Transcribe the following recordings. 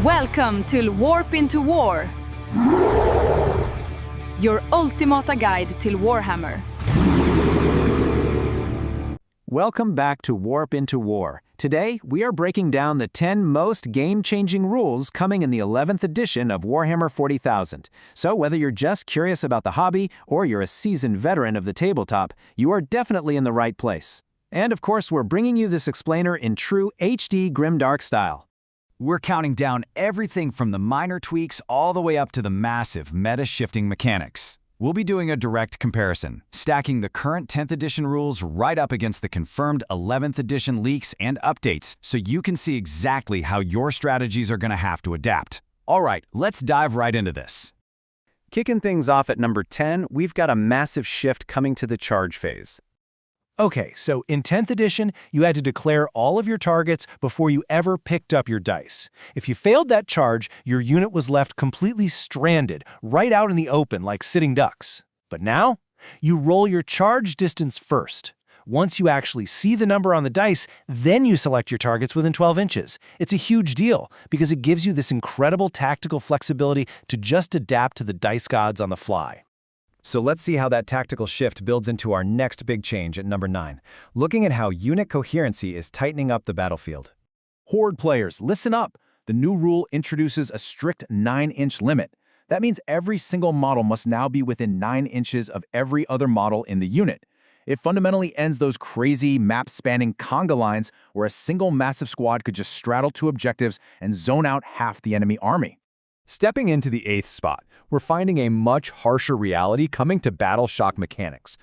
Welcome to Warp into War, your ultimate guide to Warhammer. Welcome back to Warp into War. Today, we are breaking down the 10 most game-changing rules coming in the 11th edition of Warhammer 40,000. So whether you're just curious about the hobby or you're a seasoned veteran of the tabletop, you are definitely in the right place. And of course, we're bringing you this explainer in true HD grimdark style. We're counting down everything from the minor tweaks all the way up to the massive meta-shifting mechanics. We'll be doing a direct comparison, stacking the current 10th edition rules right up against the confirmed 11th edition leaks and updates so you can see exactly how your strategies are going to have to adapt. All right, let's dive right into this. Kicking things off at number 10, we've got a massive shift coming to the charge phase. Okay, so in 10th edition, you had to declare all of your targets before you ever picked up your dice. If you failed that charge, your unit was left completely stranded, right out in the open like sitting ducks. But now, you roll your charge distance first. Once you actually see the number on the dice, then you select your targets within 12 inches. It's a huge deal because it gives you this incredible tactical flexibility to just adapt to the dice gods on the fly. So let's see how that tactical shift builds into our next big change at number 9, looking at how unit coherency is tightening up the battlefield. Horde players, listen up! The new rule introduces a strict 9-inch limit. That means every single model must now be within 9 inches of every other model in the unit. It fundamentally ends those crazy map-spanning conga lines where a single massive squad could just straddle two objectives and zone out half the enemy army. Stepping into the 8th spot, we're finding a much harsher reality coming to battle shock mechanics.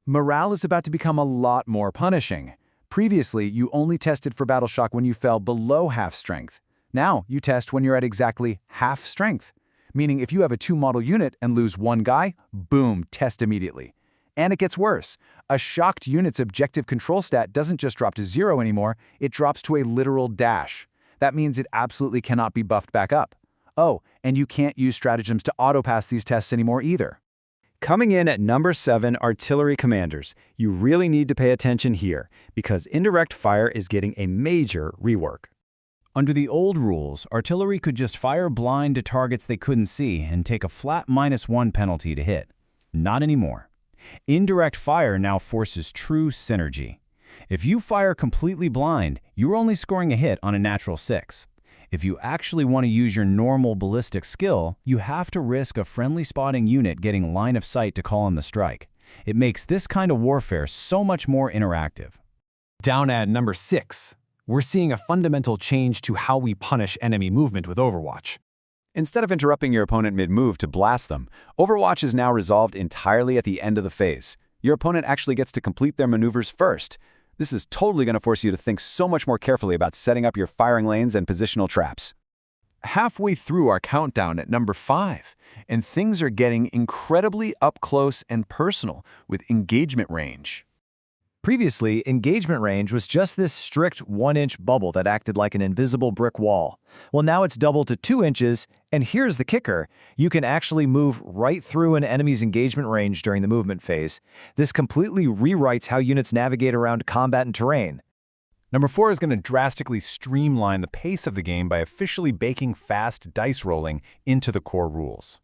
Morale is about to become a lot more punishing. Previously, you only tested for battle shock when you fell below half strength. Now, you test when you're at exactly half strength. Meaning if you have a 2-model unit and lose one guy, boom, test immediately. And it gets worse. A shocked unit's objective control stat doesn't just drop to 0 anymore, it drops to a literal dash. That means it absolutely cannot be buffed back up. Oh, and you can't use stratagems to auto-pass these tests anymore either. Coming in at number 7, artillery commanders. You really need to pay attention here, because indirect fire is getting a major rework. Under the old rules, artillery could just fire blind to targets they couldn't see and take a flat -1 penalty to hit. Not anymore. Indirect fire now forces true synergy. If you fire completely blind, you're only scoring a hit on a natural 6. If you actually want to use your normal ballistic skill, you have to risk a friendly spotting unit getting line of sight to call in the strike. It makes this kind of warfare so much more interactive. Down at number 6, we're seeing a fundamental change to how we punish enemy movement with Overwatch. Instead of interrupting your opponent mid-move to blast them, Overwatch is now resolved entirely at the end of the phase. Your opponent actually gets to complete their maneuvers first. This is totally going to force you to think so much more carefully about setting up your firing lanes and positional traps. Halfway through our countdown at number 5, and things are getting incredibly up close and personal with engagement range. Previously, engagement range was just this strict 1-inch bubble that acted like an invisible brick wall. Well, now it's doubled to 2 inches, and here's the kicker. You can actually move right through an enemy's engagement range during the movement phase. This completely rewrites how units navigate around combat and terrain. Number 4 is going to drastically streamline the pace of the game by officially baking fast dice rolling into the core rules.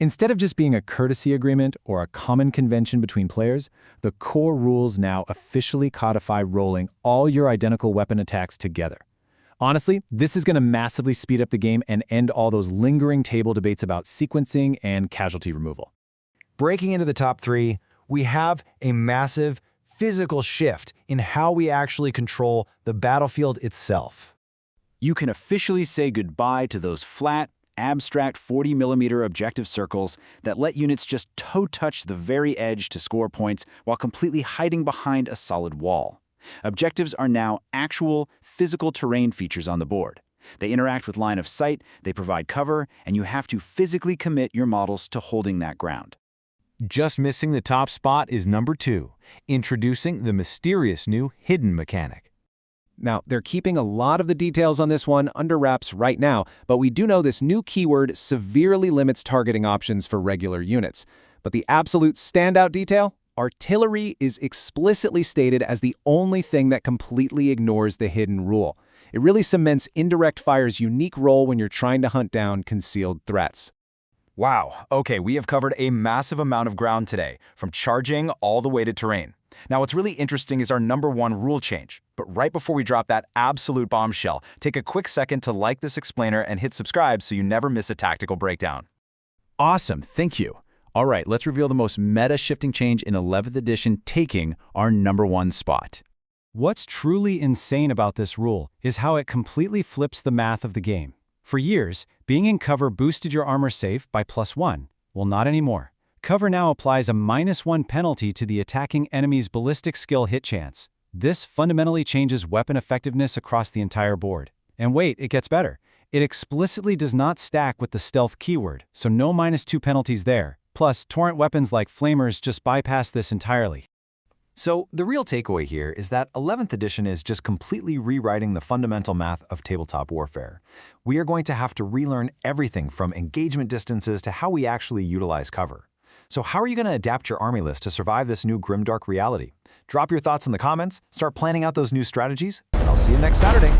Instead of just being a courtesy agreement or a common convention between players, the core rules now officially codify rolling all your identical weapon attacks together. Honestly, this is going to massively speed up the game and end all those lingering table debates about sequencing and casualty removal. Breaking into the top 3, we have a massive physical shift in how we actually control the battlefield itself. You can officially say goodbye to those flat, abstract 40mm objective circles that let units just toe-touch the very edge to score points while completely hiding behind a solid wall. Objectives are now actual, physical terrain features on the board. They interact with line of sight, they provide cover, and you have to physically commit your models to holding that ground. Just missing the top spot is number 2, introducing the mysterious new hidden mechanic. Now, they're keeping a lot of the details on this one under wraps right now, but we do know this new keyword severely limits targeting options for regular units. But the absolute standout detail? Artillery is explicitly stated as the only thing that completely ignores the hidden rule. It really cements indirect fire's unique role when you're trying to hunt down concealed threats. Wow, okay, we have covered a massive amount of ground today, from charging all the way to terrain. Now, what's really interesting is our #1 rule change. But right before we drop that absolute bombshell, take a quick second to like this explainer and hit subscribe so you never miss a tactical breakdown. Awesome, thank you. All right, let's reveal the most meta-shifting change in 11th edition, taking our #1 spot. What's truly insane about this rule is how it completely flips the math of the game. For years, being in cover boosted your armor save by +1. Well, not anymore. Cover now applies a -1 penalty to the attacking enemy's ballistic skill hit chance. This fundamentally changes weapon effectiveness across the entire board. And wait, it gets better. It explicitly does not stack with the stealth keyword, so no -2 penalties there. Plus, torrent weapons like flamers just bypass this entirely. So, the real takeaway here is that 11th edition is just completely rewriting the fundamental math of tabletop warfare. We are going to have to relearn everything from engagement distances to how we actually utilize cover. So how are you going to adapt your army list to survive this new grimdark reality? Drop your thoughts in the comments, start planning out those new strategies, and I'll see you next Saturday.